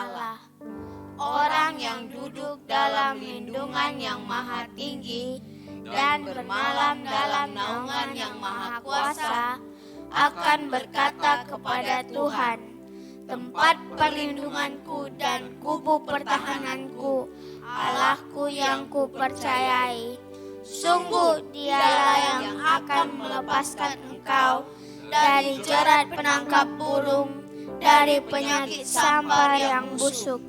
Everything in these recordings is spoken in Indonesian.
Allah. Orang yang duduk dalam lindungan yang maha tinggi dan bermalam dalam naungan yang maha kuasa akan berkata kepada Tuhan, tempat perlindunganku dan kubu pertahananku, Allahku yang kupercayai. Sungguh dialah yang akan melepaskan engkau dari jerat penangkap burung, dari penyakit sampar yang busuk.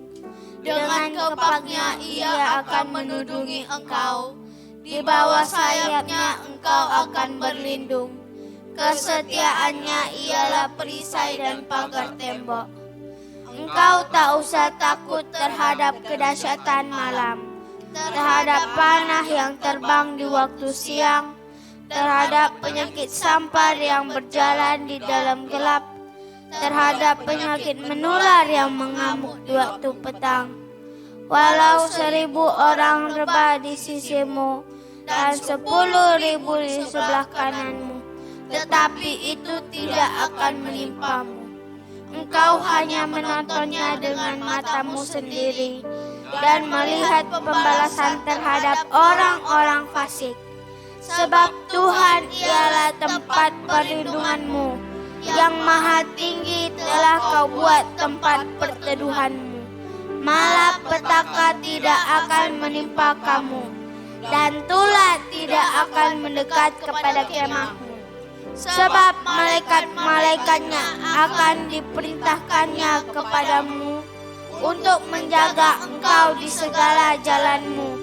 Dengan kepaknya ia akan menudungi engkau, di bawah sayapnya engkau akan berlindung. Kesetiaannya ialah perisai dan pagar tembok. Engkau tak usah takut terhadap kedahsyatan malam, terhadap panah yang terbang di waktu siang, terhadap penyakit sampar yang berjalan di dalam gelap, terhadap penyakit menular yang mengamuk di waktu petang. Walau 1,000 orang rebah di sisimu dan 10.000 di sebelah kananmu, tetapi itu tidak akan menimpamu. Engkau hanya menontonnya dengan matamu sendiri dan melihat pembalasan terhadap orang-orang fasik. Sebab Tuhan ialah tempat perlindunganmu, yang maha tinggi telah kau buat tempat perteduhanmu. Malapetaka tidak akan menimpa kamu, dan tulah tidak akan mendekat kepada kemahmu. Sebab malaikat-malaikatnya akan diperintahkannya kepadamu untuk menjaga engkau di segala jalanmu.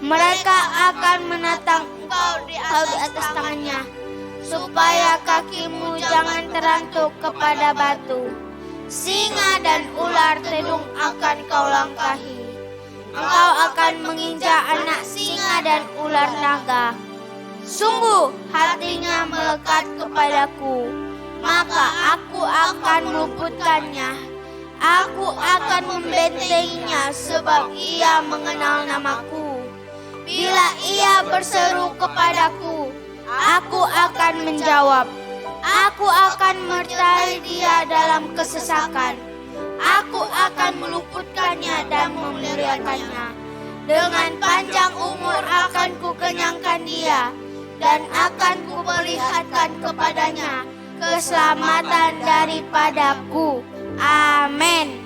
Mereka akan menatang engkau di atas tangannya, supaya kakimu jangan terantuk kepada batu. Singa dan ular tedung akan kau langkahi. Engkau akan menginjak anak singa dan ular naga. Sungguh hatinya melekat kepadaku, maka aku akan meluputkannya. Aku akan membentenginya sebab ia mengenal namaku. Bila ia berseru kepadaku, aku akan menjawab. Aku akan menyertai dia dalam kesesakan. Aku akan meluputkannya dan memuliakannya. Dengan panjang umur akan kukenyangkan dia, dan akan kuperlihatkan kepadanya keselamatan daripadaku. Amin.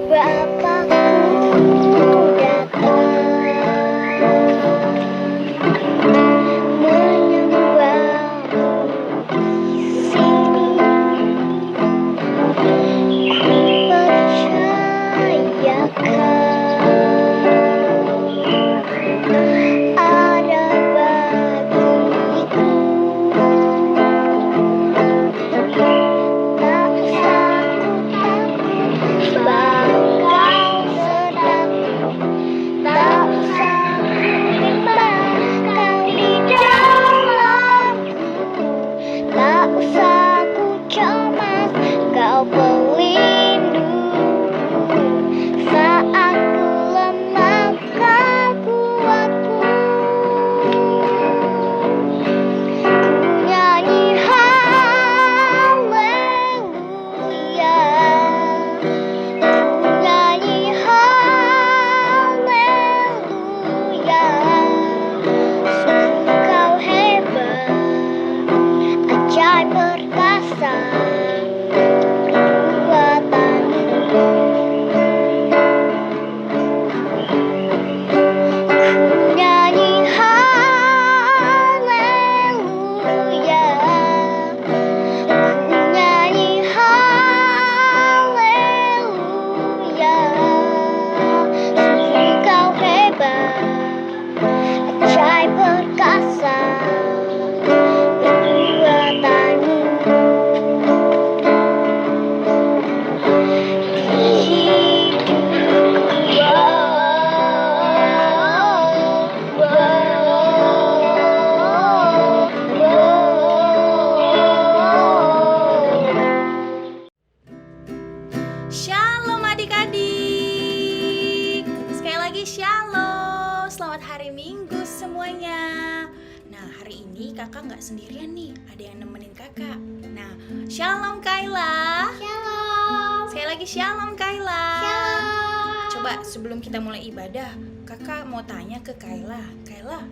Percayakan selamat hari Minggu semuanya. Nah, hari ini kakak nggak sendirian nih, ada yang nemenin kakak. Nah, Shalom Kayla. Shalom. Sekali lagi Shalom Kayla. Shalom. Coba sebelum kita mulai ibadah, kakak mau tanya ke Kayla. Kayla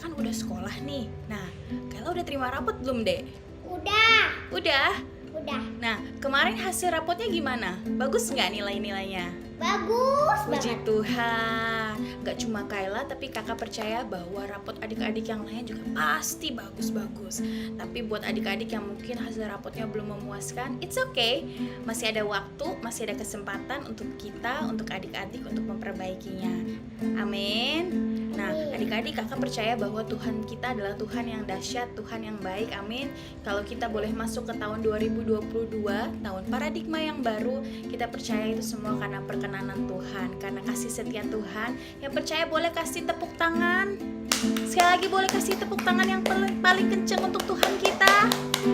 kan udah sekolah nih. Nah, Kayla udah terima rapot belum, Dek? Udah. Udah? Udah. Nah, kemarin hasil rapotnya gimana? Bagus nggak nilai-nilainya? Bagus Puji banget. Tuhan. Gak cuma Kayla, tapi kakak percaya bahwa rapot adik-adik yang lain juga pasti bagus-bagus. Tapi buat adik-adik yang mungkin hasil rapotnya belum memuaskan, it's okay. Masih ada waktu, masih ada kesempatan untuk kita, untuk adik-adik untuk memperbaikinya. Amin. Nah, adik-adik, kakak percaya bahwa Tuhan kita adalah Tuhan yang dahsyat, Tuhan yang baik. Amin. Kalau kita boleh masuk ke tahun 2022, tahun paradigma yang baru, kita percaya itu semua karena perkenanan Tuhan, karena kasih setia Tuhan. Yang percaya boleh kasih tepuk tangan. Sekali lagi boleh kasih tepuk tangan yang paling kenceng untuk Tuhan kita.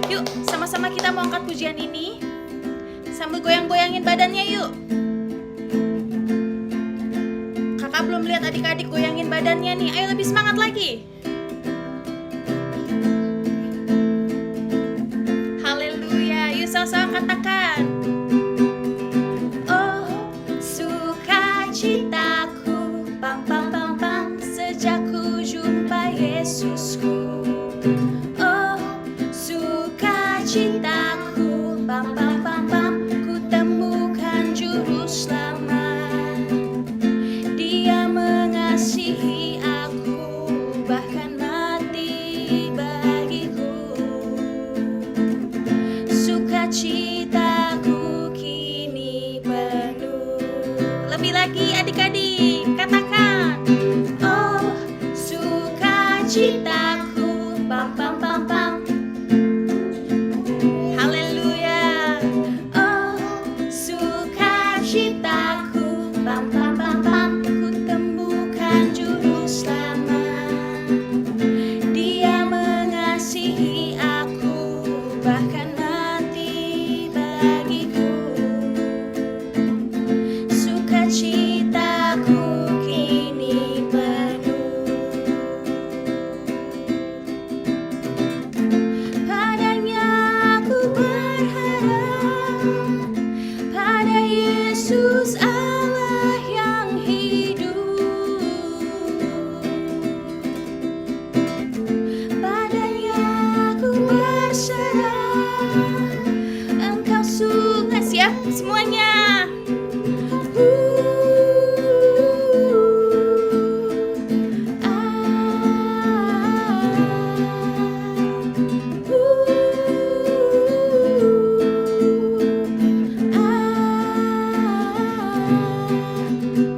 Yuk, sama-sama kita mau angkat pujian ini sambil goyang-goyangin badannya yuk. Kakak belum lihat adik-adik goyangin badannya nih. Ayo lebih semangat lagi. Haleluya. Yuk sama-sama katakan. Oh, sukacitaku, pam pam pam pam, sejak ku jumpa Yesusku. Oh, sukacitaku, pam pam pam pam, ku temukan juru selamat. Dia mengasihi aku, bahkan mati bagiku. Sukacitaku kini penuh. Lebih lagi adik-adik, katakan. Oh, sukacitaku, pam pam pam pam. Haleluya. Oh, sukacitaku, pam pam pam pam, ku temukan juru selamat. Dia mengasihi aku, bahkan mati bagiku. Sukacitaku kini penuh. Padanya aku berharap, pada Yesus Allah yang hidup. Padanya aku berserah, Engkau sungguh siap semuanya.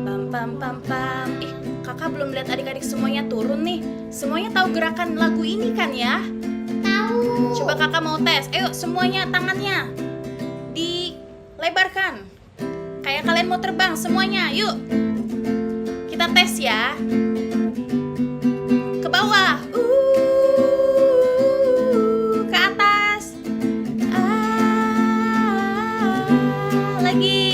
Pam pam pam pam. Kakak belum lihat adik-adik semuanya turun nih. Semuanya tahu gerakan lagu ini kan ya? Tahu. Coba kakak mau tes. Ayo semuanya tangannya dilebarkan. Kayak kalian mau terbang semuanya. Yuk. Kita tes ya. Ke bawah. Ke atas. Lagi.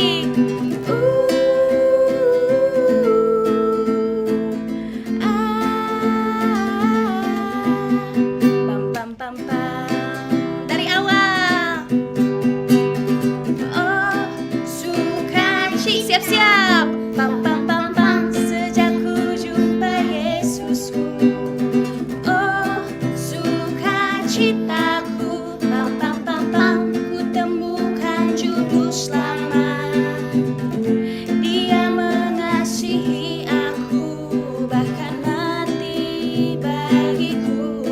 Pam pam pam pam. Dari awal. Oh, sukacita. Siap-siap. Pam pam pam pam, sejak ku jumpa Yesusku. Oh, sukacitaku, pam pam pam pam, ku temukan juru selamat. Dia mengasihi aku, bahkan mati bagiku.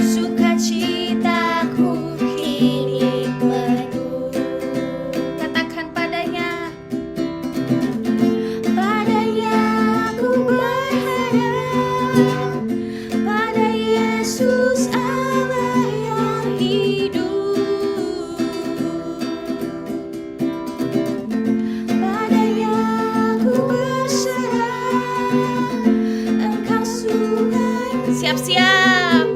Sukacitaku kini penuh. Katakan padanya. Padanya aku berharap, pada Yesus Allah yang hidup. Padanya aku berserah, Engkau sungguh. Siap-siap.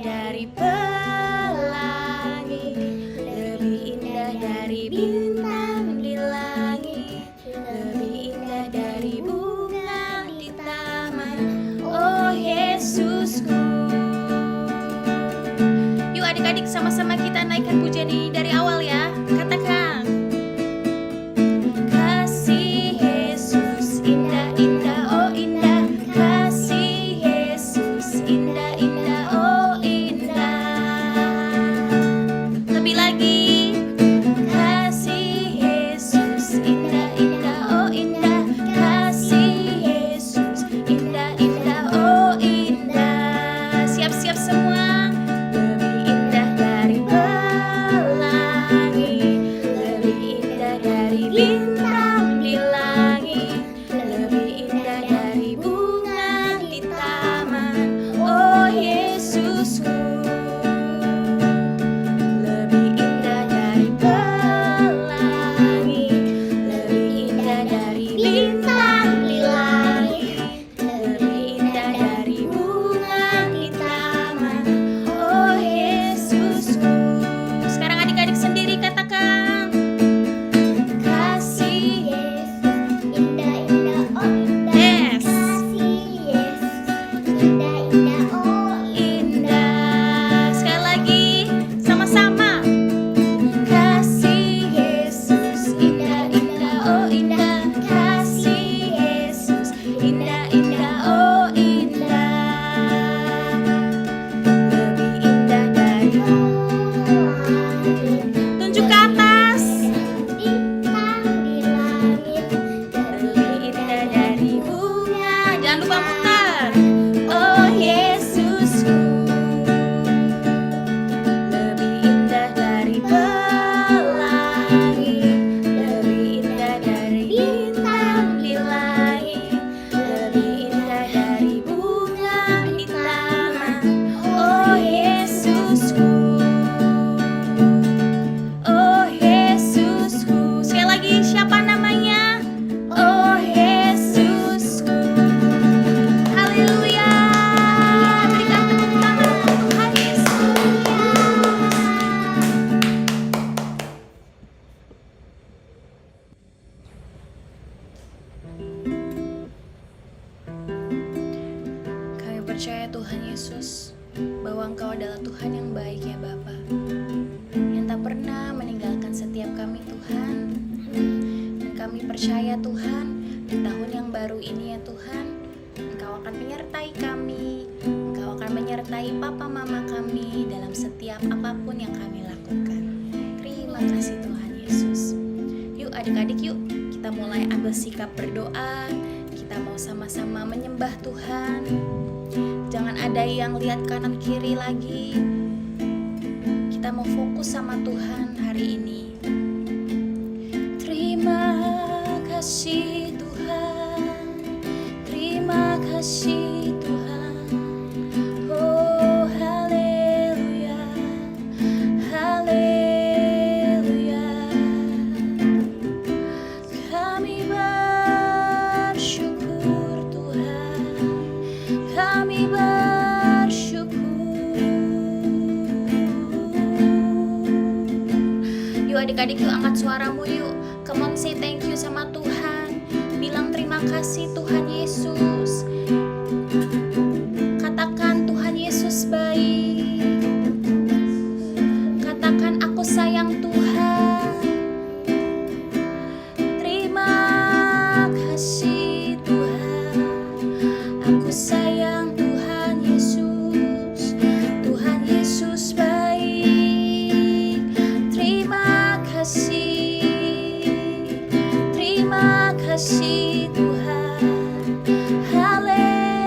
dari pelangi, lebih indah dari bintang di langit, lebih indah dari bunga di taman. Oh Yesusku. Yuk adik-adik sama-sama kita naikkan pujian ini dari awal ya. Katakan. Kasih Yesus indah-indah, oh indah. Kasih Yesus indah-indah, oh indah. Lebih lagi. Kasih Yesus indah-indah, oh indah. Kasih Yesus indah-indah, oh indah. Siap-siap semua. Lebih indah dari pelangi, lebih indah dari bintang di langit, lebih indah dari bunga di taman. Oh Yesusku. Lebih indah dari pelangi, lebih indah dari bintang di langit, lebih indah dari bunga di taman. Oh Yesusku. Sekarang adik-adik sendiri katakan. Kasih Yesus indah-indah, oh indah. Yes. Kasih Yesus indah-indah, oh Indah. Sekali lagi sama-sama. Kasih Yesus indah-indah, oh indah. Kasih Yesus indah-indah, oh indah. Lebih indah dari tunjuk ke atas. bintang di langit, Lebih indah dari bunga. Jangan lupa putar. Oh Yesusku. Lebih indah dari pelangi, lebih indah dari bintang di langit, lebih indah dari bunga di taman. Oh Yesusku. Oh Yesusku. Sekali lagi, siapa namanya? Oh Yesusku. Haleluya. Berikan tepuk tangan untuk Tuhan Yesus. Kami percaya Tuhan Yesus bahwa Engkau adalah Tuhan yang baik ya Bapa, yang tak pernah meninggalkan setiap kami Tuhan. Dan kami percaya Tuhan, di tahun yang baru ini ya Tuhan, Engkau akan menyertai kami, Engkau akan menyertai papa mama kami dalam setiap apapun yang kami lakukan. Terima kasih Tuhan Yesus. Yuk adik-adik yuk, kita mulai ambil sikap berdoa. Kita mau sama-sama menyembah Tuhan. Jangan ada yang lihat kanan kiri lagi. Kita mau fokus sama Tuhan hari ini. Terima kasih Tuhan, terima kasih Tuhan. Oh haleluya, haleluya. Kami bersyukur Tuhan, kami bersyukur. Yuk adik-adik yuk angkat suaramu yuk. Come on say thank you sama Tuhan. Bilang terima kasih Tuhan Yesus. Katakan Tuhan Yesus baik. Katakan aku sayang Tuhan. Terima kasih Tuhan. Aku sayang Tuhan Yesus. Tuhan Yesus baik. Terima kasih. Terima kasih Tuhan. Haleluya.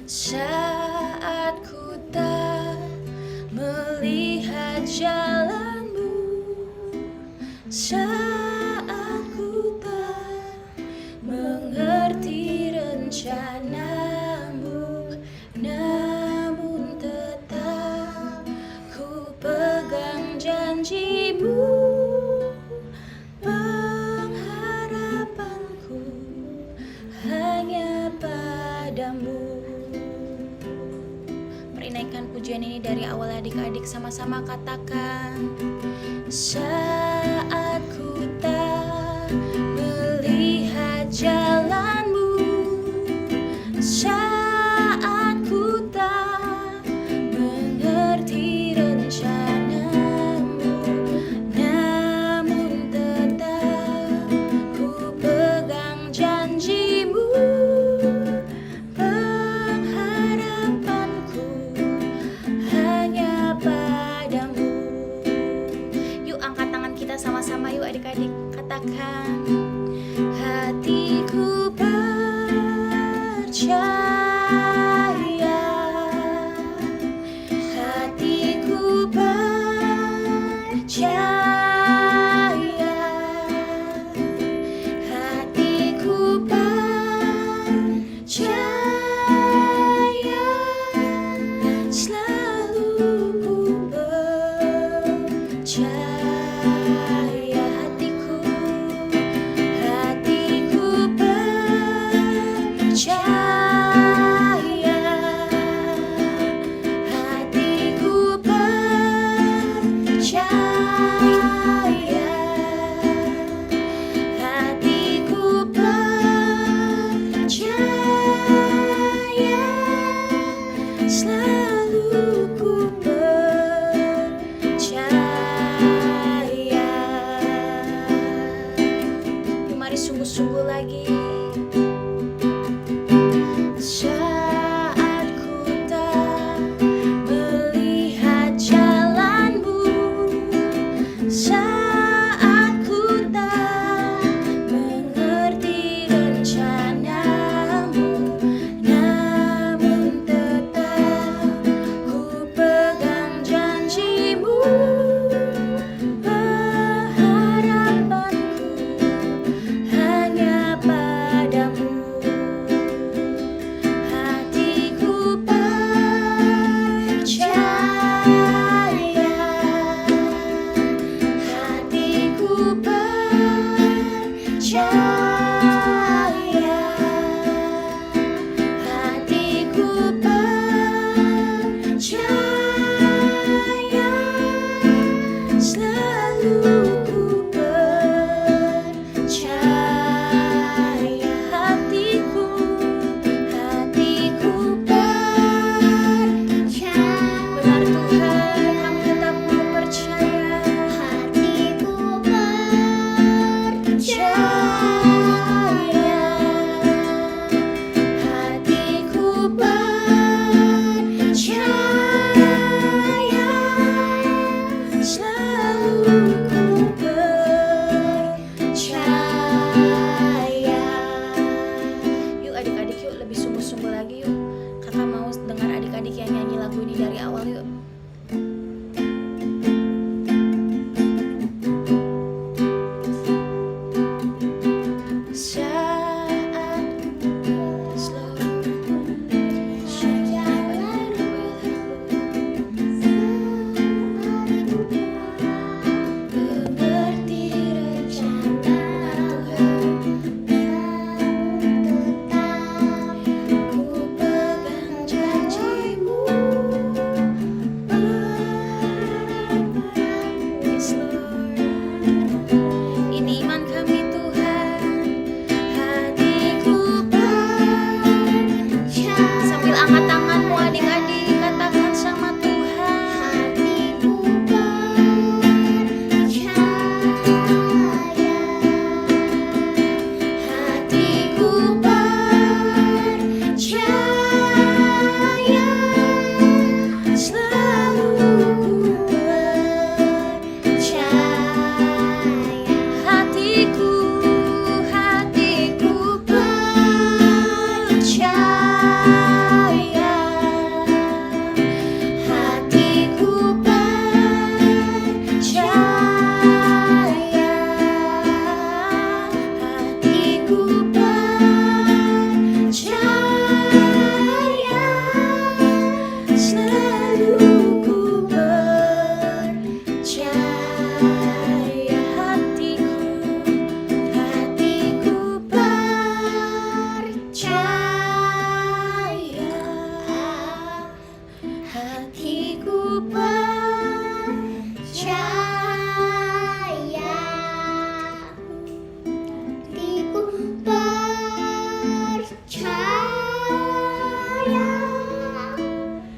Saat ku tak melihat jalanmu, saat ku tak mengerti rencanamu, namun tetap ku pegang janjimu. Pengharapanku hanya padamu. Mari naikkan pujian ini dari awal adik-adik, sama-sama katakan. Saat ku tak melihat jalanmu, saat ku tak mengerti rencanamu, namun tetap ku pegang janjimu. Pengharapanku hanya padamu. Yuk angkat tangan kita sama-sama yuk adik-adik, katakan. Hatiku percaya, hatiku percaya, hatiku percaya, selalu ku percaya. Hatiku percaya, hatiku percaya, hatiku percaya, selalu ku percaya. Mari sungguh-sungguh lagi. Saat ku tak melihat jalanmu, saat ku tak mengerti rencanamu, namun tetap ku pegang janjimu. Pengharapanku hanya padamu. Hatiku percaya, hatiku percaya, hatiku percaya, selalu ku percaya. Hatiku percaya. Benar Tuhan, kami tetap mau percaya. Hatiku percaya, Hatiku percaya, selalu ku percaya. Yuk adik-adik, yuk lebih sungguh-sungguh lagi yuk. Kakak mau dengar adik-adik yang nyanyi lagu ini dari awal yuk. Mengerti rencana Tuhan, ku pegang janjimu.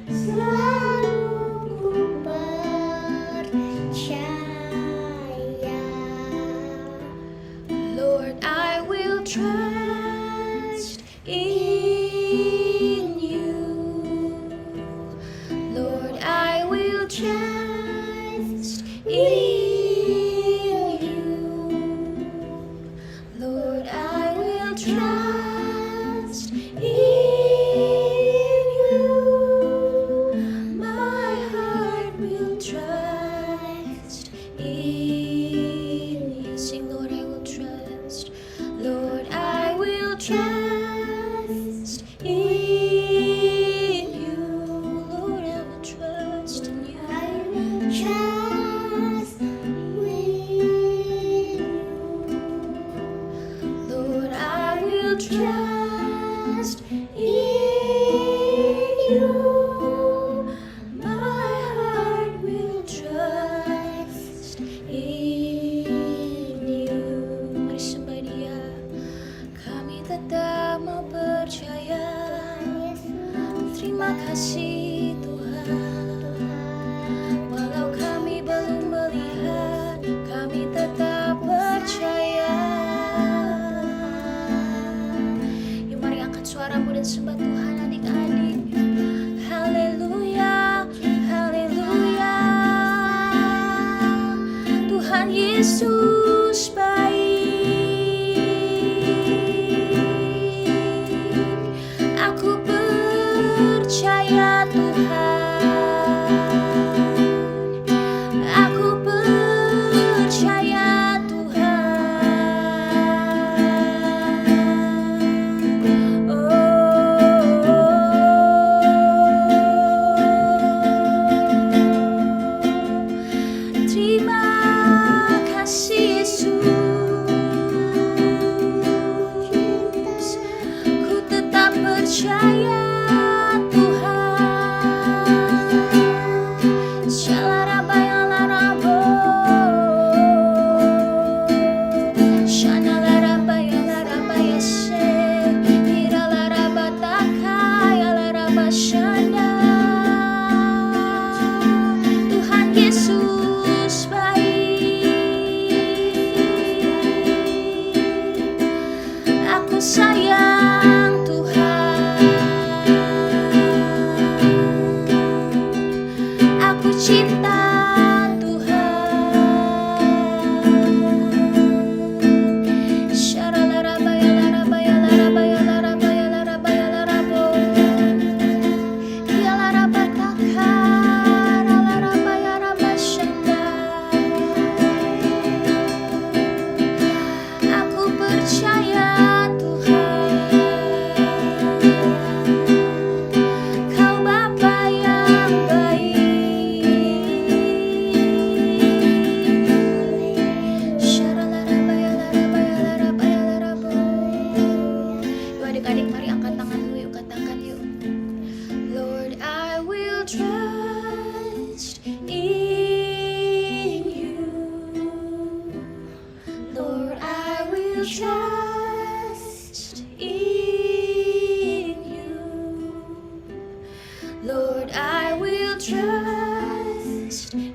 selalu ku percaya. Lord, I will trust in you. Lord, I will trust in you. Lord, I will trust in you. My heart will trust in you. Sing, Lord, I will trust. Lord, I will trust in you. Lord, I will trust in you. I will trust with you. Lord, I will trust in you. My heart will trust in you. Mari sembah Dia. Kami tetap mau percaya. Terima kasih Tuhan. Walau kami belum melihat, kami tetap percaya. Yuk mari angkat suaramu dan sembah Tuhan adik-adik. Haleluya, haleluya. Tuhan Yesus baik. Aku percaya Tuhan. Aku percaya Tuhan. Terima kasih Yesus. Ku tetap percaya Tuhan. Shalarabayalarabo. Shanalarabayalarabase. Hiralarabatakayalarabasyana. Tuhan Yesus baik. Aku sayang Tuhan. Aku cinta Tuhan. Sharalarabayalarabo. Hialarabatakaralarabaya. Aku percaya Tuhan, Kau Bapa yang baik. Sharalarabayalarabo. Yuk adik-adik mari angkat tanganmu, yuk katakan yuk. Lord, I will trust in you. Lord, I will trust in you. Lord, I will trust in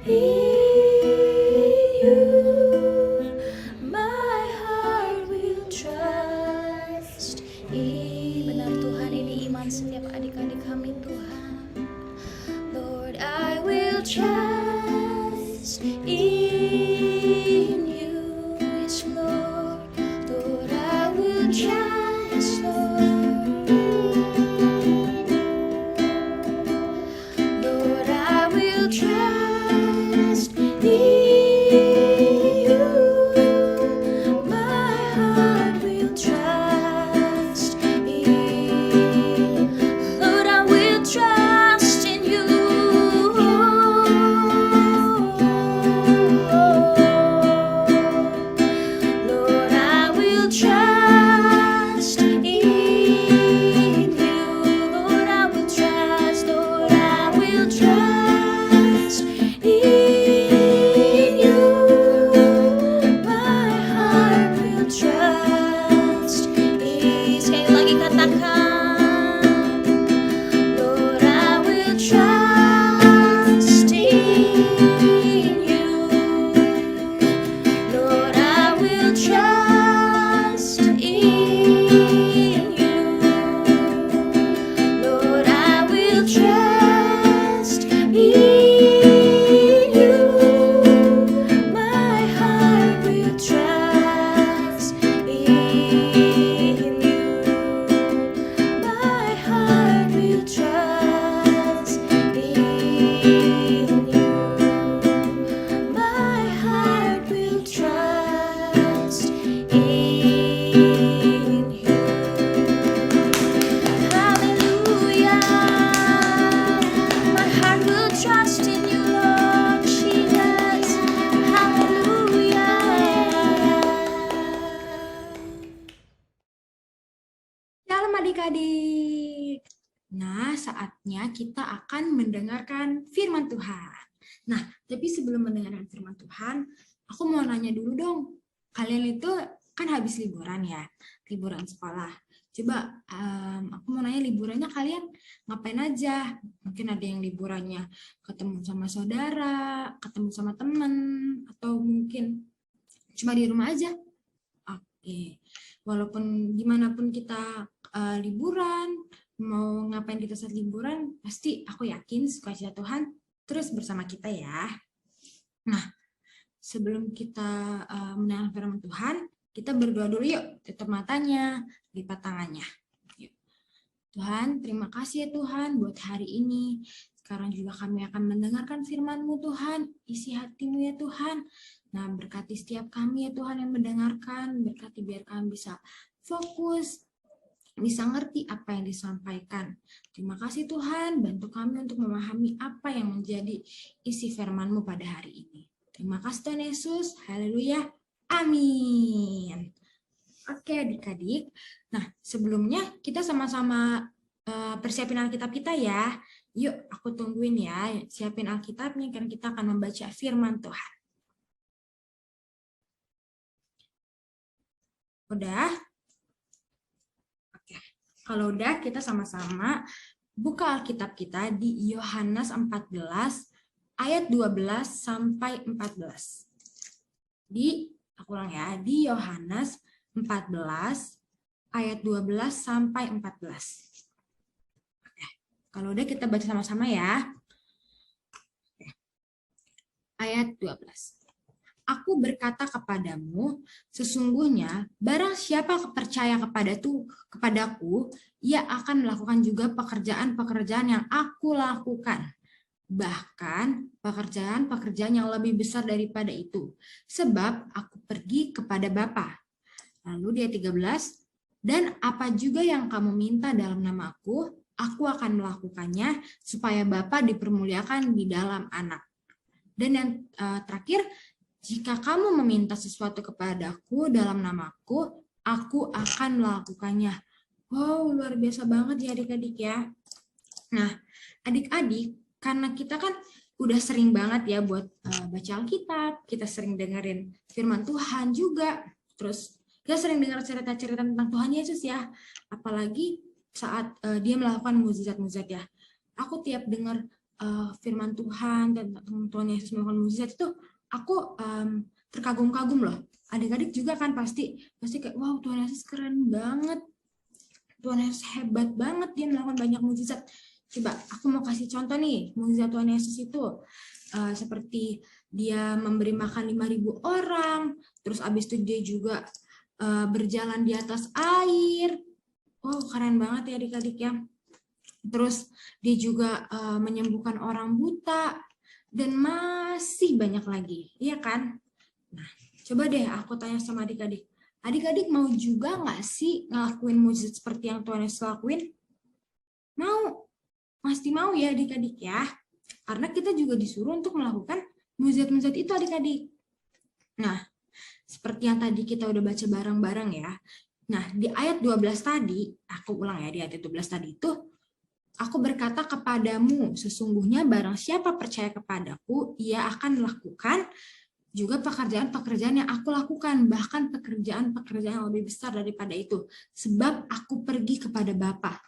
you. My heart will trust in. Benar Tuhan, ini iman setiap adik-adik kami Tuhan. Lord, I will trust in you. Yes, Lord. Lord, I will trust, Lord. Lord, I will trust in you. My heart will trust in. Lord, I will trust in you. Karena saatnya kita akan mendengarkan firman Tuhan. Nah, tapi sebelum mendengarkan firman Tuhan, aku mau nanya dulu dong. Kalian itu kan habis liburan ya, liburan sekolah. Coba aku mau nanya liburannya kalian ngapain aja? Mungkin ada yang liburannya ketemu sama saudara, ketemu sama teman, atau mungkin cuma di rumah aja. Oke, walaupun gimana pun kita liburan, mau ngapain kita saat liburan, pasti aku yakin sukacita Tuhan terus bersama kita ya. Nah, sebelum kita mendengar firman Tuhan, kita berdoa dulu yuk, tutup matanya, lipat tangannya. Yuk. Tuhan, terima kasih ya Tuhan buat hari ini. Sekarang juga kami akan mendengarkan firman-Mu Tuhan, isi hati-Mu ya Tuhan. Nah, berkati setiap kami ya Tuhan yang mendengarkan, berkati biar kami bisa fokus, bisa ngerti apa yang disampaikan. Terima kasih Tuhan, bantu kami untuk memahami apa yang menjadi isi firman-Mu pada hari ini. Terima kasih Tuhan Yesus, haleluya, amin. Oke adik-adik, nah sebelumnya kita sama-sama persiapin Alkitab kita ya. Yuk aku tungguin ya, siapin Alkitabnya karena kita akan membaca firman Tuhan. Udah? Oke, kalau udah kita sama-sama buka Alkitab kita di Yohanes 14 ayat 12 sampai 14. Aku ulang ya, di Yohanes 14 ayat 12 sampai 14. Oke, kalau udah kita baca sama-sama ya. Oke. Ayat 12. Aku berkata kepadamu, sesungguhnya barang siapa percaya kepadaku, ia akan melakukan juga pekerjaan-pekerjaan yang aku lakukan. Bahkan pekerjaan-pekerjaan yang lebih besar daripada itu, sebab aku pergi kepada Bapa. Lalu dia 13, dan apa juga yang kamu minta dalam namaku, aku akan melakukannya supaya Bapa dipermuliakan di dalam Anak. Dan yang terakhir, jika kamu meminta sesuatu kepadaku dalam namaku, aku akan melakukannya. Wow, luar biasa banget ya adik-adik ya. Nah, adik-adik, karena kita kan udah sering banget ya buat baca Alkitab, kita sering dengerin firman Tuhan juga, terus kita sering dengar cerita-cerita tentang Tuhan Yesus ya, apalagi saat dia melakukan mukjizat-mukjizat ya. Aku tiap dengar firman Tuhan dan Tuhan Yesus melakukan mukjizat itu, aku terkagum-kagum loh. Adik-adik juga kan pasti kayak, wow Tuhan Yesus keren banget, Tuhan Yesus hebat banget, dia melakukan banyak mukjizat. Coba aku mau kasih contoh nih, mukjizat Tuhan Yesus itu seperti dia memberi makan 5.000 orang, terus abis itu dia juga berjalan di atas air. Wow, keren banget ya adik-adik ya. Terus dia juga menyembuhkan orang buta, dan masih banyak lagi, iya kan? Nah, coba deh aku tanya sama adik-adik. Adik-adik mau juga nggak sih ngelakuin mukjizat seperti yang Tuhan Yesus lakuin? Mau? Pasti mau ya adik-adik ya. Karena kita juga disuruh untuk melakukan mukjizat-mukjizat itu adik-adik. Nah, seperti yang tadi kita udah baca bareng-bareng ya. Nah, di ayat 12 tadi, aku ulang ya, di ayat 12 tadi itu, aku berkata kepadamu, sesungguhnya barang siapa percaya kepadaku, ia akan melakukan juga pekerjaan-pekerjaan yang aku lakukan, bahkan pekerjaan-pekerjaan yang lebih besar daripada itu, sebab aku pergi kepada Bapa.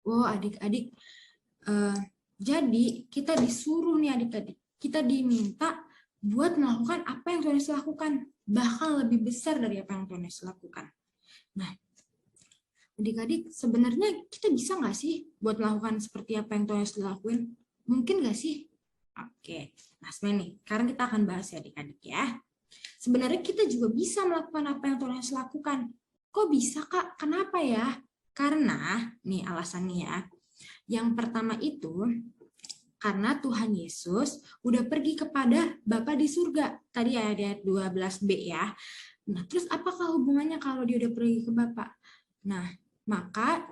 Oh adik-adik, jadi kita disuruh nih adik-adik, kita diminta buat melakukan apa yang Tuhan Yesus lakukan, bahkan lebih besar dari apa yang Tuhan Yesus lakukan. Nah, adik-adik, sebenarnya kita bisa nggak sih buat melakukan seperti apa yang Tuhan Yesus lakuin? Mungkin nggak sih? Oke, nah sebenarnya nih, sekarang kita akan bahas ya adik-adik ya. Sebenarnya kita juga bisa melakukan apa yang Tuhan Yesus lakukan. Kok bisa Kak? Kenapa ya? Karena, nih alasannya ya. Yang pertama itu, karena Tuhan Yesus udah pergi kepada Bapa di surga. Tadi ya di ayat 12b ya. Nah, terus apakah hubungannya kalau dia udah pergi ke Bapa? Nah, maka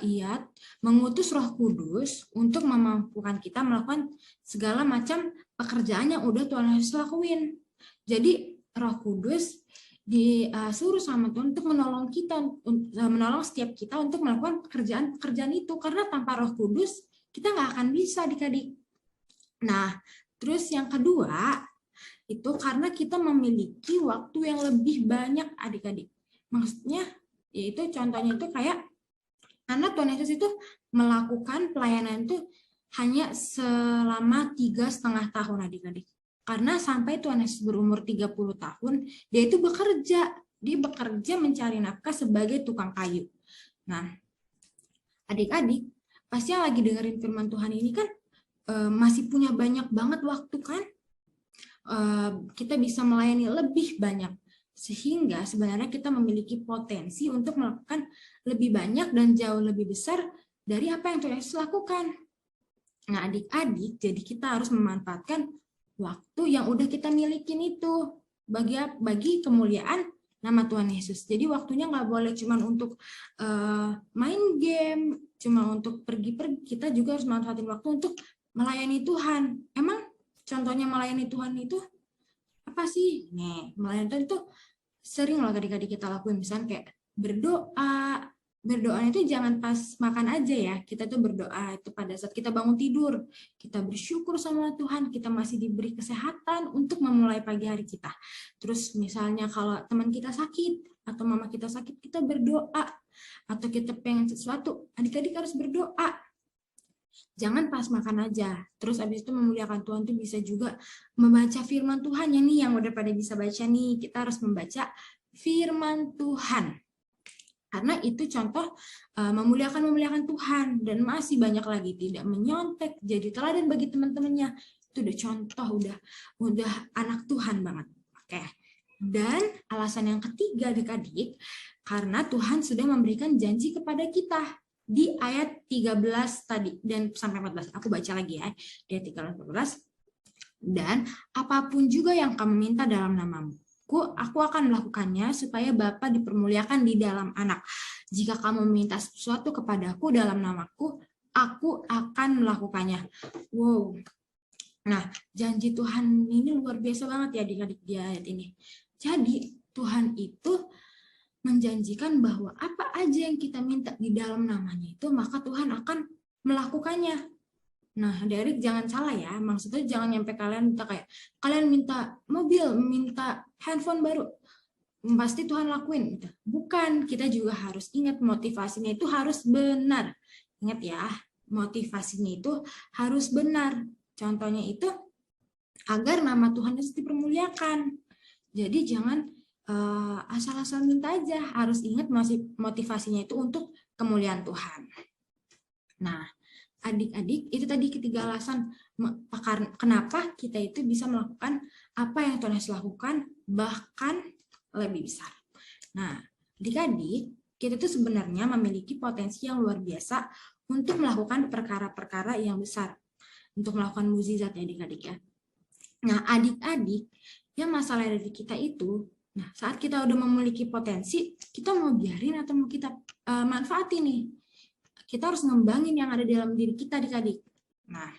ia mengutus Roh Kudus untuk memampukan kita melakukan segala macam pekerjaan yang udah Tuhan Yesus lakuin. Jadi Roh Kudus disuruh sama Tuhan untuk menolong kita, menolong setiap kita untuk melakukan pekerjaan itu, karena tanpa Roh Kudus kita nggak akan bisa adik-adik. Nah, terus yang kedua itu karena kita memiliki waktu yang lebih banyak adik-adik. Maksudnya yaitu contohnya itu kayak karena Tuhan Yesus itu melakukan pelayanan itu hanya selama 3,5 tahun adik-adik. Karena sampai Tuhan Yesus berumur 30 tahun, dia itu bekerja. Dia bekerja mencari nafkah sebagai tukang kayu. Nah, adik-adik, pasti yang lagi dengerin firman Tuhan ini kan masih punya banyak banget waktu kan? Kita bisa melayani lebih banyak. Sehingga sebenarnya kita memiliki potensi untuk melakukan lebih banyak dan jauh lebih besar dari apa yang Tuhan Yesus lakukan. Nah, adik-adik, jadi kita harus memanfaatkan waktu yang udah kita milikin itu bagi kemuliaan nama Tuhan Yesus. Jadi waktunya nggak boleh cuma untuk main game, cuma untuk pergi-pergi. Kita juga harus manfaatin waktu untuk melayani Tuhan. Emang contohnya melayani Tuhan itu apa sih? Nih, melayani Tuhan itu sering loh adik-adik kita lakuin. Misalnya kayak berdoa. Berdoa itu jangan pas makan aja ya. Kita tuh berdoa itu pada saat kita bangun tidur. Kita bersyukur sama Tuhan, kita masih diberi kesehatan untuk memulai pagi hari kita. Terus misalnya kalau teman kita sakit atau mama kita sakit, kita berdoa. Atau kita pengen sesuatu, adik-adik harus berdoa. Jangan pas makan aja. Terus abis itu memuliakan Tuhan itu bisa juga membaca firman Tuhan. Ya nih yang udah pada bisa baca nih, kita harus membaca firman Tuhan. Karena itu contoh memuliakan Tuhan, dan masih banyak lagi. Tidak menyontek, jadi teladan bagi teman-temannya. Itu udah contoh, udah anak Tuhan banget. Oke. Dan alasan yang ketiga adik-adik, karena Tuhan sudah memberikan janji kepada kita di ayat 13 tadi dan sampai 14. Aku baca lagi ya. Di ayat 13-14. Dan apapun juga yang kamu minta dalam namamu, aku akan melakukannya supaya Bapa dipermuliakan di dalam Anak. Jika kamu meminta sesuatu kepadaku dalam namaku, aku akan melakukannya. Wow. Nah, janji Tuhan ini luar biasa banget ya adik-adik di ayat ini. Jadi, Tuhan itu menjanjikan bahwa apa aja yang kita minta di dalam namanya itu, maka Tuhan akan melakukannya. Nah, adik-adik jangan salah ya, maksudnya jangan nyampe kalian minta mobil, minta handphone baru, pasti Tuhan lakuin. Bukan, kita juga harus ingat motivasinya itu harus benar. Ingat ya, motivasinya itu harus benar. Contohnya itu agar nama Tuhan Yesus dipermuliakan. Jadi jangan asal-asal minta aja, harus ingat motivasinya itu untuk kemuliaan Tuhan. Nah, adik-adik, itu tadi ketiga alasan kenapa kita itu bisa melakukan apa yang Tuhan Yesus lakukan, bahkan lebih besar. Nah, adik-adik, kita itu sebenarnya memiliki potensi yang luar biasa untuk melakukan perkara-perkara yang besar, untuk melakukan mukjizat ya adik-adik ya. Nah, adik-adik, yang masalah dari kita itu, nah saat kita udah memiliki potensi, kita mau biarin atau mau kita manfaatin nih. Kita harus ngembangin yang ada dalam diri kita adik-adik. Nah,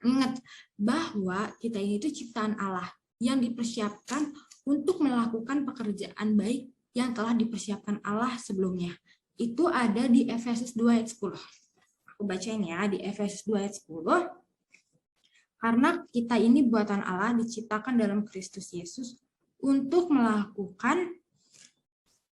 ingat bahwa kita ini itu ciptaan Allah yang dipersiapkan untuk melakukan pekerjaan baik yang telah dipersiapkan Allah sebelumnya. Itu ada di Efesus 2 ayat 10. Aku bacain ya, di Efesus 2 ayat 10. Karena kita ini buatan Allah diciptakan dalam Kristus Yesus untuk melakukan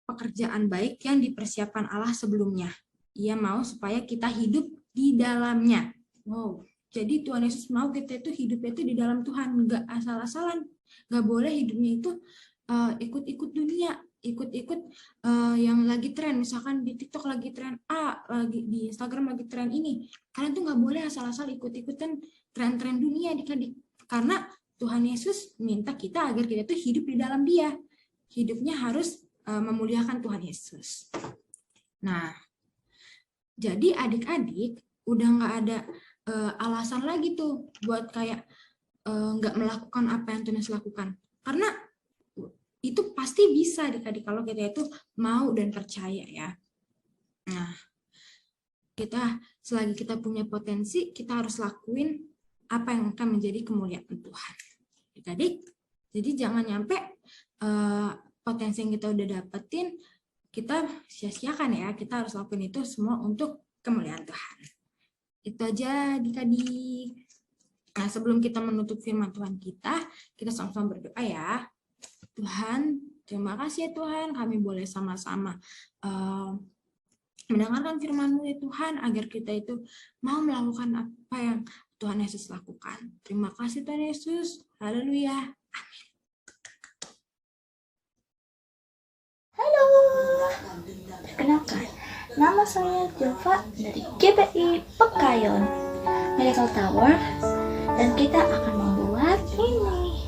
pekerjaan baik yang dipersiapkan Allah sebelumnya. Ia mau supaya kita hidup di dalamnya. Wow, jadi Tuhan Yesus mau kita itu hidupnya itu di dalam Tuhan, nggak asal-asalan, nggak boleh hidupnya itu ikut-ikut dunia, ikut-ikut yang lagi tren, misalkan di TikTok lagi tren A, lagi di Instagram lagi tren ini. Kalian tuh nggak boleh asal-asal ikut-ikutan tren-tren dunia adik-adik, karena Tuhan Yesus minta kita agar kita tuh hidup di dalam Dia. Hidupnya harus memuliakan Tuhan Yesus. Nah, jadi adik-adik udah nggak ada alasan lagi tuh buat kayak nggak melakukan apa yang Tuhan Yesus lakukan. Karena itu pasti bisa adik-adik kalau kita itu mau dan percaya ya. Nah, selagi kita punya potensi, kita harus lakuin apa yang akan menjadi kemuliaan Tuhan. Adik-adik, jadi jangan nyampe potensi yang kita udah dapetin, kita sia-siakan ya. Kita harus lakuin itu semua untuk kemuliaan Tuhan. Itu aja adik-adik. Nah, sebelum kita menutup firman Tuhan kita sama-sama berdoa ya. Tuhan, terima kasih ya Tuhan, kami boleh sama-sama mendengarkan firman-Mu ya Tuhan, agar kita itu mau melakukan apa yang Tuhan Yesus lakukan. Terima kasih Tuhan Yesus. Haleluya. Halo, perkenalkan, nama saya Jova dari GPI Pekayon Medical Tower, dan kita akan membuat ini.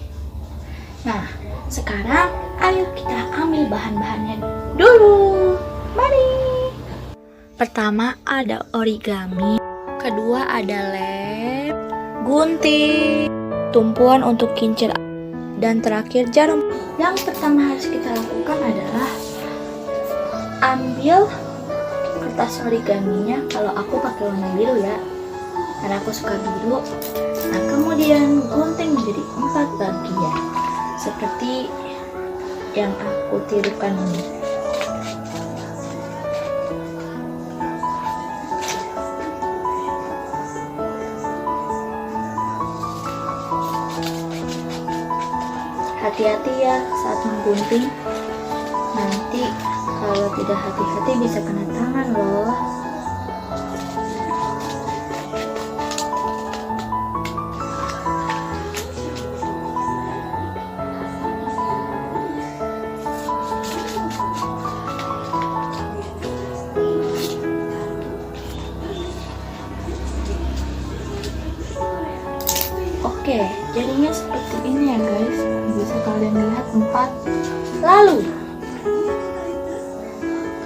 Nah, sekarang ayo kita ambil bahan-bahannya dulu. Mari. Pertama ada origami, kedua ada lem, gunting, tumpuan untuk kincir, dan terakhir jarum. Yang pertama harus kita lakukan adalah ambil kertas origaminya. Kalau aku pakai warna biru ya, karena aku suka biru. Nah, kemudian gunting menjadi 4 bagian seperti yang aku tirukan ini. Hati-hati ya saat menggunting, nanti kalau tidak hati-hati bisa kena tangan loh. Oke, jadinya seperti ini ya guys. Bisa kalian lihat 4. Lalu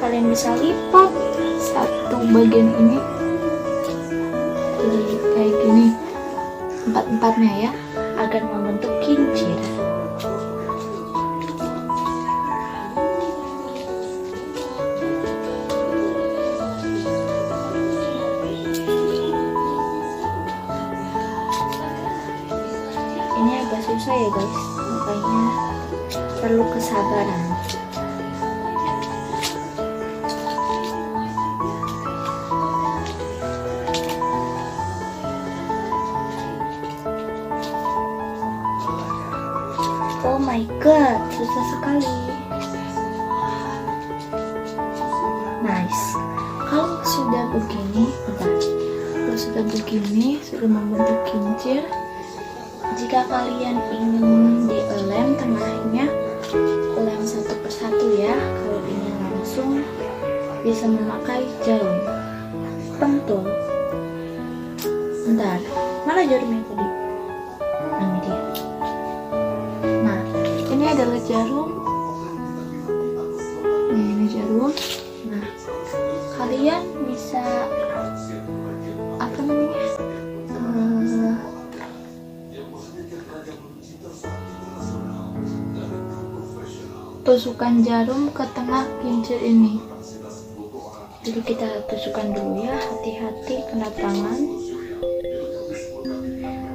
kalian bisa lipat satu bagian ini jadi kayak gini, 4-4-nya ya, agar membentuk kincir. Ini agak susah ya guys, makanya perlu kesabaran. Oh my god, susah sekali. Nice. Kalau sudah begini, sudah membentuk kincir. Jika kalian ingin dilem tengahnya, lem satu persatu ya. Kalau ingin langsung, bisa memakai jarum pentul. Bentar, mana jarumnya tadi? Nah, ini dia. Nah, ini adalah jarum. Ini jarum. Nah, kalian bisa apa namanya? Tusukkan jarum ke tengah kincir ini. Jadi kita tusukkan dulu ya, hati-hati kena tangan.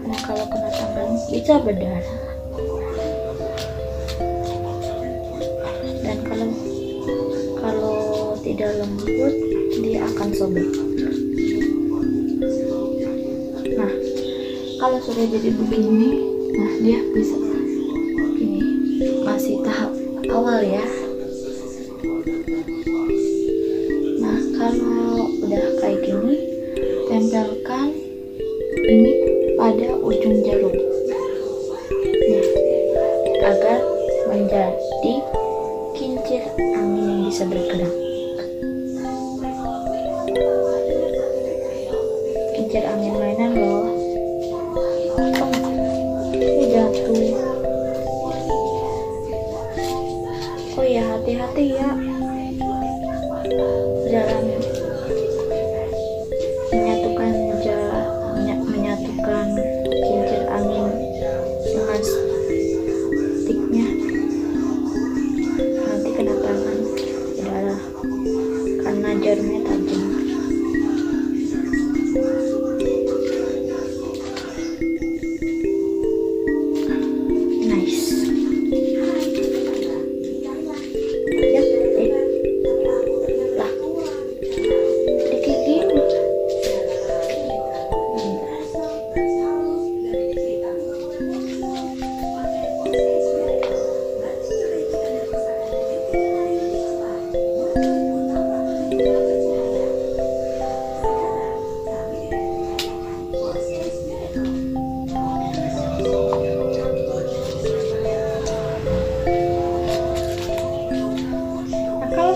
Nah, kalau kena tangan bisa berdarah. Dan kalau tidak lembut, dia akan sobek. Nah, kalau sudah jadi begini, nah dia bisa. Ini masih tahap awal ya. Nah, kalau udah kayak gini, tempelkan ini pada ujung jarum. Nah, agar menjadi kincir angin yang bisa bergerak. Kincir angin mainan loh. Oh, ini jatuh. Oh ya, hati-hati ya dalam menyatukan kincir angin dengan sticknya. Nanti kena tangan, berdarah karena jarumnya tajam.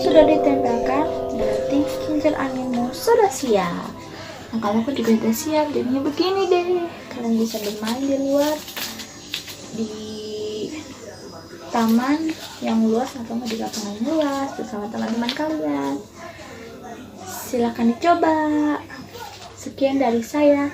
sudah ditempelkan, berarti kincir anginmu sudah siap. Nah, kalau aku juga udah siap, jadinya begini deh. Kalian bisa bermain di luar, di taman yang luas atau di lapangan luas bersama teman-teman kalian. Silahkan dicoba. Sekian dari saya.